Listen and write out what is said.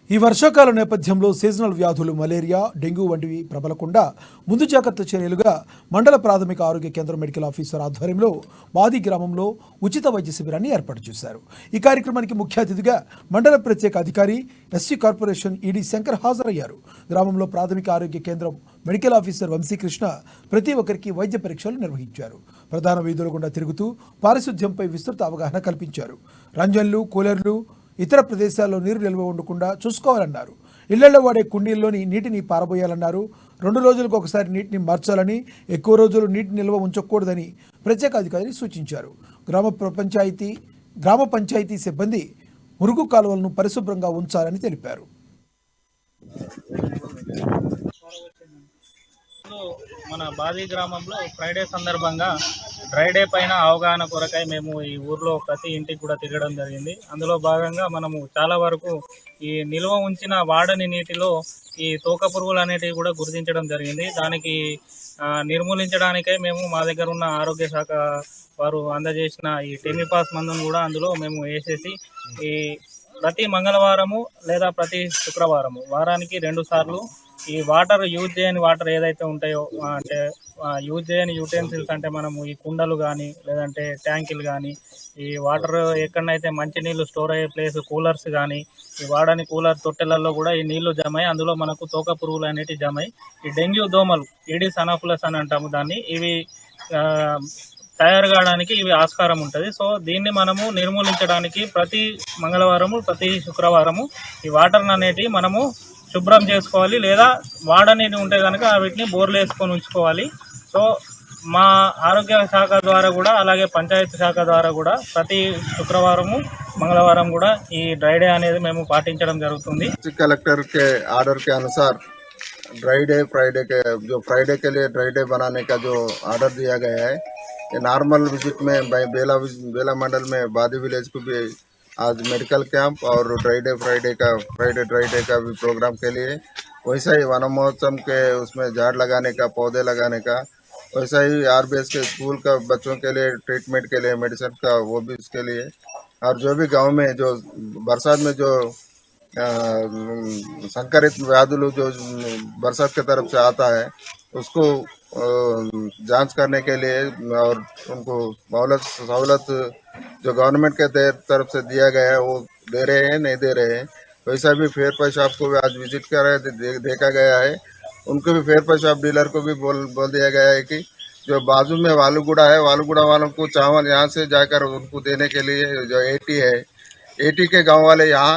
ఈ వర్షాకాల నేపథ్యంలో సీజనల్ వ్యాధులు మలేరియా, డెంగ్యూ వంటివి ప్రబలకుండా ముందు జాగ్రత్త చర్యలుగా మండల ప్రాథమిక ఆరోగ్య కేంద్ర మెడికల్ ఆఫీసర్ ఆధ్వర్యంలో బాది గ్రామంలో ఉచిత వైద్య శిబిరాన్ని ఏర్పాటు చేశారు. ఈ కార్యక్రమానికి ముఖ్య అతిథిగా మండల ప్రత్యేక అధికారి ఎస్సీ కార్పొరేషన్ ఈడీ శంకర్ హాజరయ్యారు. గ్రామంలో ప్రాథమిక ఆరోగ్య కేంద్రం మెడికల్ ఆఫీసర్ వంశీకృష్ణ ప్రతి ఒక్కరికి వైద్య పరీక్షలు నిర్వహించారు. ప్రధాన వీధుల గుండా తిరుగుతూ పారిశుధ్యంపై విస్తృత అవగాహన కల్పించారు. రంజన్లు, కూలర్లు, ఇతర ప్రదేశాల్లో నీరు నిల్వ ఉండకుండా చూసుకోవాలన్నారు. ఇళ్లలో వాడే కుండీల్లోని నీటిని పారబోయాలన్నారు. 2 రోజులకు ఒకసారి నీటిని మార్చాలని, ఎక్కువ రోజులు నీటి నిల్వ ఉంచకూడదని ప్రత్యేక అధికారి సూచించారు. గ్రామ పంచాయతీ సిబ్బంది మురుగు కాలువలను పరిశుభ్రంగా ఉంచాలని తెలిపారు. మన బాది గ్రామంలో ఫ్రైడే సందర్భంగా డ్రై డే పైన అవగాహన కొరకై మేము ఈ ఊర్లో ప్రతి ఇంటికి కూడా తిరగడం జరిగింది. అందులో భాగంగా మనము చాలా వరకు ఈ నిల్వ ఉంచిన వాడని నీటిలో ఈ తోక పురుగులు అనేటివి కూడా గుర్తించడం జరిగింది. దానికి నిర్మూలించడానికై మేము మా దగ్గర ఉన్న ఆరోగ్య శాఖ వారు అందజేసిన ఈ టెమిపాస్ మందును కూడా అందులో మేము వేసేసి ఈ ప్రతి మంగళవారము లేదా ప్రతి శుక్రవారము వారానికి 2 సార్లు ఈ వాటర్ యూజ్ చేయని వాటర్ ఏదైతే ఉంటాయో, అంటే యూజ్ చేయని యూటెన్సిల్స్ అంటే మనము ఈ కుండలు కానీ లేదంటే ట్యాంకులు కానీ, ఈ వాటర్ ఎక్కడనైతే మంచినీళ్ళు స్టోర్ అయ్యే ప్లేస్, కూలర్స్ కానీ, ఈ వాడని కూలర్ తొట్టెలలో కూడా ఈ నీళ్లు జమై అందులో మనకు తోక పురుగులు అనేటివి జమై ఈ డెంగ్యూ దోమలు, ఈడిస్ అనాఫిలస్ అని అంటాము దాన్ని, ఇవి తయారు కావడానికి ఇవి ఆస్కారం ఉంటుంది. సో దీన్ని మనము నిర్మూలించడానికి ప్రతి మంగళవారము ప్రతి శుక్రవారము ఈ వాటర్ అనేటివి మనము శుభ్రం చేసుకోవాలి, లేదా వాడని ఉంటే కనుక వీటిని బోర్లు వేసుకొని ఉంచుకోవాలి. సో మా ఆరోగ్య శాఖ ద్వారా కూడా అలాగే పంచాయతీ శాఖ ద్వారా కూడా ప్రతి శుక్రవారము మంగళవారం కూడా ఈ డ్రై డే అనేది మేము పాటించడం జరుగుతుంది. कलेक्टर के आर्डर के अनुसार ड्राई डे फ्राइडे के लिए ड्राई डे बनाने का जो आर्डर दिया गया है, ये नॉर्मल विजिट में बेला मंडल में बादी विलेज को भी आज मेडिकल कैंप और फ्राइडे ड्राई डे का भी प्रोग्राम के लिए, वैसा ही वन महोत्सव के उसमें झाड़ लगाने का, पौधे लगाने का, वैसा ही आरबीएस के स्कूल का बच्चों के लिए ट्रीटमेंट के लिए मेडिसिन का वो भी उसके लिए, और जो भी गांव में जो बरसात में जो संकरित व्याधुलू जो बरसात की तरफ से आता है उसको जांच करने के लिए और उनको सहूलत जो गवर्नमेंट के तरफ से दिया गया है वो दे रहे हैं, नहीं दे रहे हैं। वैसा भी फेयर पेशाब को भी आज विजिट कर रहे देखा गया है। उनको भी फेयर पेशाब डीलर को भी बोल दिया गया है कि जो बाजू में वालूगुड़ा है, वालूगुड़ा वालों को चावल यहाँ से जाकर उनको देने के लिए जो 80 है, 80 के गांव वाले यहाँ